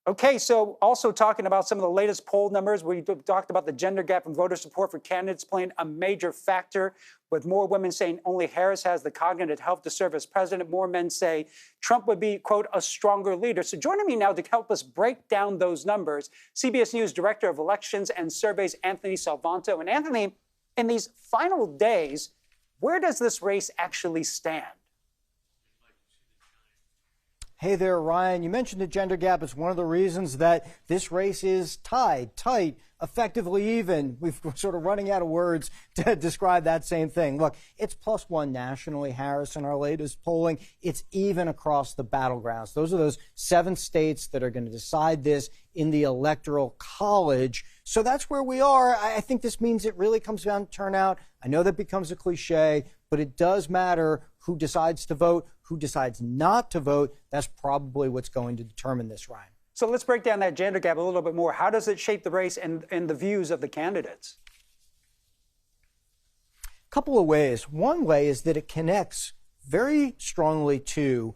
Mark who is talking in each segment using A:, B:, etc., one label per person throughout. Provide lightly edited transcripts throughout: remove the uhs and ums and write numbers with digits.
A: Okay, so also talking about some of the latest poll numbers, we talked about the gender gap in voter support for candidates playing a major factor, with more women saying only Harris has the cognitive health to serve as president. More men say Trump would be, quote, a stronger leader. So joining me now to help us break down those numbers, CBS News Director of Elections and Surveys, Anthony Salvanto. And Anthony, in these final days, where does this race actually stand?
B: Hey there, Ryan. You mentioned the gender gap is one of the reasons that this race is tied, tight, effectively even. We're sort of running out of words to describe that same thing. Look, it's +1 nationally, Harris, in our latest polling. It's even across the battlegrounds. Those are those 7 states that are going to decide this in the Electoral College. So that's where we are. I think this means it really comes down to turnout. I know that becomes a cliche, but it does matter who decides to vote, who decides not to vote. That's probably what's going to determine this, Ryan.
A: So let's break down that gender gap a little bit more. How does it shape the race and the views of the candidates?
B: A couple of ways. One way is that it connects very strongly to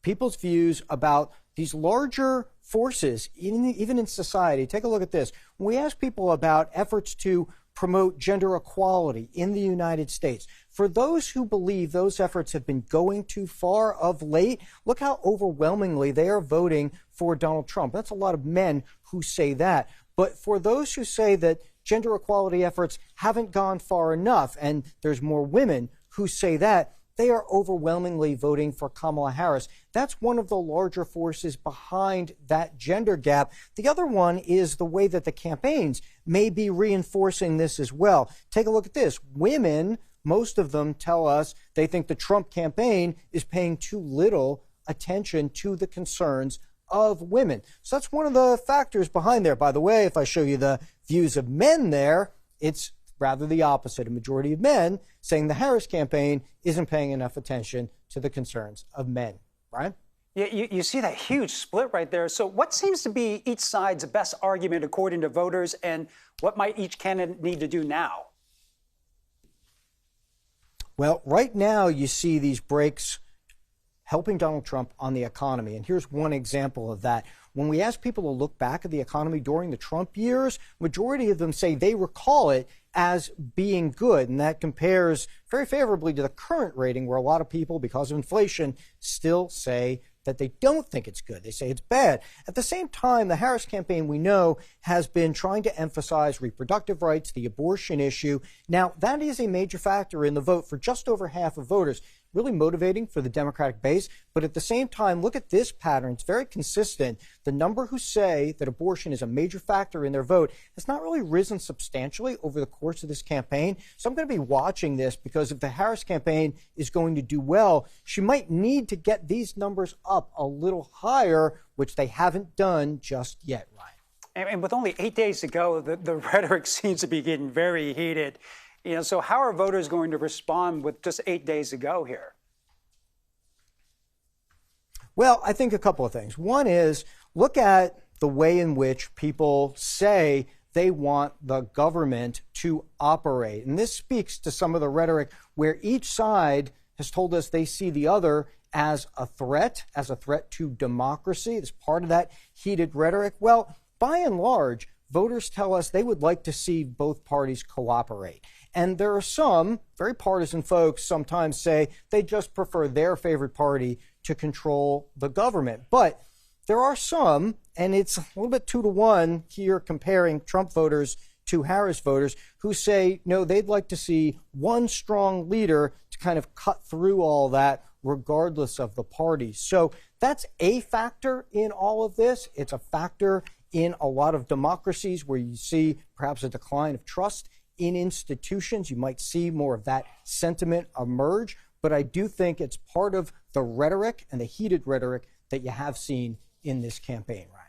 B: people's views about these larger forces, even in society. Take a look at this. When we ask people about efforts to promote gender equality in the United States, for those who believe those efforts have been going too far of late, look how overwhelmingly they are voting for Donald Trump. That's a lot of men who say that. But for those who say that gender equality efforts haven't gone far enough, and there's more women who say that, they are overwhelmingly voting for Kamala Harris. That's one of the larger forces behind that gender gap. The other one is the way that the campaigns may be reinforcing this as well. Take a look at this. Women, most of them tell us they think the Trump campaign is paying too little attention to the concerns of women. So that's one of the factors behind there. By the way, if I show you the views of men there, it's rather the opposite. A majority of men saying the Harris campaign isn't paying enough attention to the concerns of men. Brian?
A: Yeah, you see that huge split right there. So what seems to be each side's best argument according to voters, and what might each candidate need to do now?
B: Well, right now you see these breaks helping Donald Trump on the economy. And here's one example of that. When we ask people to look back at the economy during the Trump years, majority of them say they recall it as being good. And that compares very favorably to the current rating, where a lot of people, because of inflation, still say that they don't think it's good. They say it's bad. At the same time, the Harris campaign, we know, has been trying to emphasize reproductive rights, the abortion issue. Now, that is a major factor in the vote for just over half of voters. Really motivating for the Democratic base. But at the same time, look at this pattern. It's very consistent. The number who say that abortion is a major factor in their vote has not really risen substantially over the course of this campaign. So I'm going to be watching this, because if the Harris campaign is going to do well, she might need to get these numbers up a little higher, which they haven't done just yet, Ryan.
A: And with only 8 days to go, the rhetoric seems to be getting very heated. So how are voters going to respond with just 8 days to go here?
B: Well, I think a couple of things. One is, look at the way in which people say they want the government to operate. And this speaks to some of the rhetoric where each side has told us they see the other as a threat to democracy. It's part of that heated rhetoric. Well, by and large, voters tell us they would like to see both parties cooperate. And there are some very partisan folks sometimes say they just prefer their favorite party to control the government. But there are some, and it's a little bit 2-to-1 here comparing Trump voters to Harris voters, who say, no, they'd like to see one strong leader to kind of cut through all that regardless of the party. So that's a factor in all of this. It's a factor in a lot of democracies where you see perhaps a decline of trust in institutions. You might see more of that sentiment emerge. But I do think it's part of the rhetoric and the heated rhetoric that you have seen in this campaign, right?